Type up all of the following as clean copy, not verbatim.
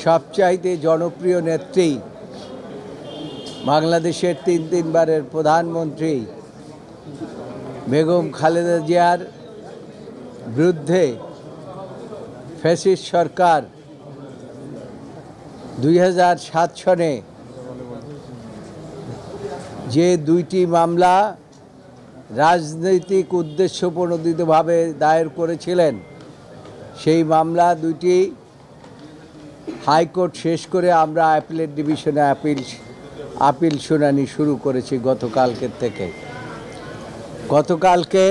সবচাইতে জনপ্রিয় নেত্রী, বাংলাদেশের তিনবারের প্রধানমন্ত্রী বেগম খালেদা জিয়ার বিরুদ্ধে ফ্যাসিস্ট সরকার 2007 সনে যে দুইটি মামলা রাজনৈতিক উদ্দেশ্যপ্রণোদিতভাবে দায়ের করেছিলেন, সেই মামলা দুইটি হাইকোর্ট শেষ করে আমরা অ্যাপিলেট ডিভিশনে আপিল শুনানি শুরু করেছি গতকালকের থেকে। গতকালকে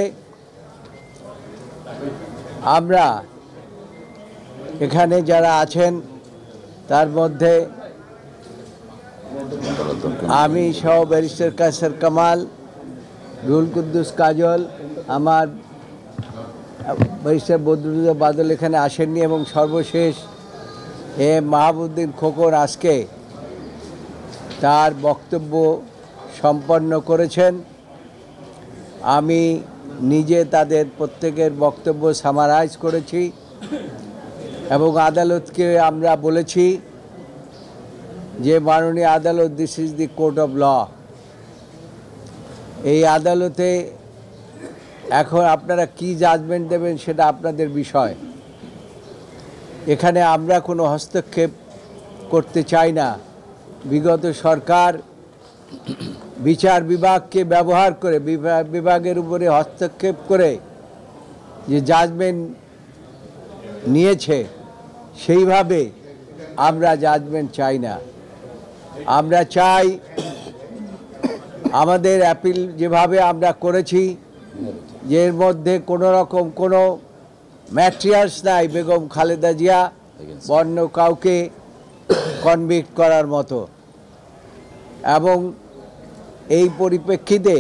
আমরা এখানে যারা আছেন তার মধ্যে আমি সহ ব্যারিস্টার কায়সার কামাল, রুহুল কুদ্দুস কাজল, আমার ব্যারিস্টার বদরুল বাদল এখানে আসেননি, এবং সর্বশেষ মাহবুবউদ্দিন খোকন আজকে তার বক্তব্য সম্পন্ন করেছেন। আমি নিজে তাদের প্রত্যেকের বক্তব্য সামারাইজ করেছি এবং আদালতকে আমরা বলেছি যে মাননীয় আদালত, this is the court of law. এই আদালতে এখন আপনারা কি জাজমেন্ট দেবেন সেটা আপনাদের বিষয়। এখানে আমরা কোনো হস্তক্ষেপ করতে চাই না। বিগত সরকার বিচার বিভাগকে ব্যবহার করে, বিভাগের উপরে হস্তক্ষেপ করে যে জাজমেন্ট নিয়েছে, সেইভাবে আমরা জাজমেন্ট চাই না। আমরা চাই আমাদের অ্যাপিল যেভাবে আমরা করেছি, যে এর মধ্যে কোনো রকম কোনো ম্যাটেরিয়ালস নাই বেগম খালেদা জিয়া অন্য কাউকে কনভিক্ট করার মতো। এবং এই পরিপ্রেক্ষিতে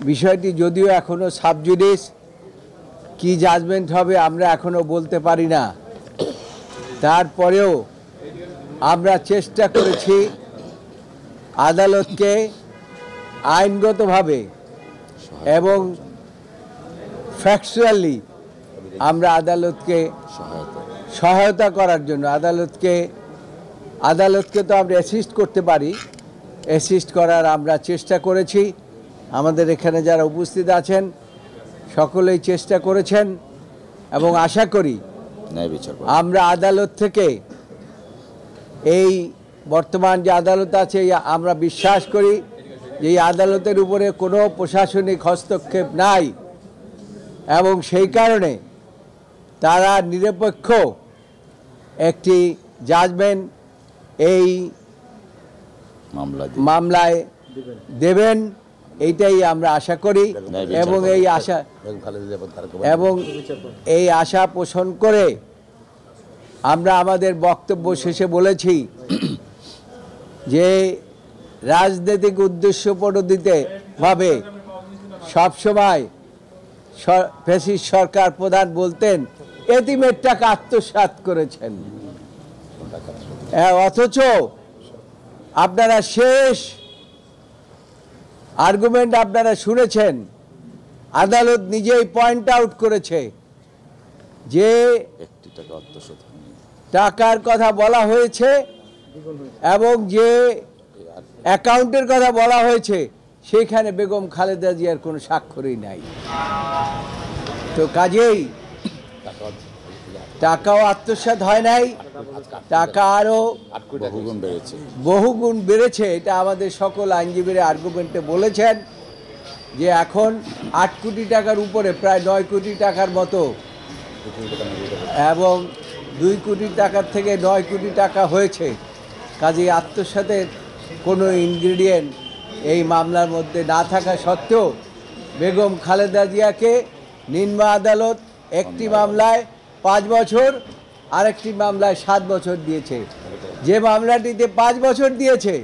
বিষয়টি যদিও এখনও সাবজুডিস, কি জাজমেন্ট হবে আমরা এখনও বলতে পারি না। তারপরেও আমরা চেষ্টা করেছি আদালতকে আইনগতভাবে এবং ফ্যাকচুয়ালি আমরা আদালতকে সহায়তা করার জন্য, আদালতকে তো আমরা অ্যাসিস্ট করতে পারি, অ্যাসিস্ট করার আমরা চেষ্টা করেছি। আমাদের এখানে যারা উপস্থিত আছেন সকলেই চেষ্টা করেছেন এবং আশা করি আমরা আদালত থেকে, এই বর্তমান যে আদালত আছে, আমরা বিশ্বাস করি যে এই আদালতের উপরে কোনো প্রশাসনিক হস্তক্ষেপ নাই এবং সেই কারণে তারা নিরপেক্ষ একটি জাজমেন্ট এই মামলায় দেবেন, এইটাই আমরা আশা করি। এবং এই আশা পোষণ করে আমরা আমাদের বক্তব্য শেষে বলেছি যে রাজনৈতিক উদ্দেশ্যপ্রণোদিতভাবে সবসময় ফ্যাসিস্ট সরকার প্রধান বলতেন এতিমের টাকা আত্মসাৎ করেছেন, অথচ আপনারা শেষ আর্গুমেন্ট আপনারা শুনেছেন, আদালত নিজেই পয়েন্ট আউট করেছে যে টাকার কথা বলা হয়েছে এবং যে অ্যাকাউন্টের কথা বলা হয়েছে সেইখানে বেগম খালেদা জিয়ার কোনো স্বাক্ষরই নাই। তো কাজেই টাকাও আত্মসাৎ হয় নাই, টাকা আরও বহুগুণ বেড়েছে। এটা আমাদের সকল আইনজীবীরা আর্গুমেন্টে বলেছেন যে এখন 8 কোটি টাকার উপরে, প্রায় 9 কোটি টাকার মতো, এবং 2 কোটি টাকার থেকে 9 কোটি টাকা হয়েছে। কাজেই আত্মসাতের কোনো ইনগ্রিডিয়েন্ট এই মামলার মধ্যে না থাকা সত্ত্বেও বেগম খালেদা জিয়াকে নিম্ন আদালত একটি মামলায় 5 বছর, আরেকটি মামলায় 7 বছর দিয়েছে। যে মামলাটিতে 5 বছর দিয়েছে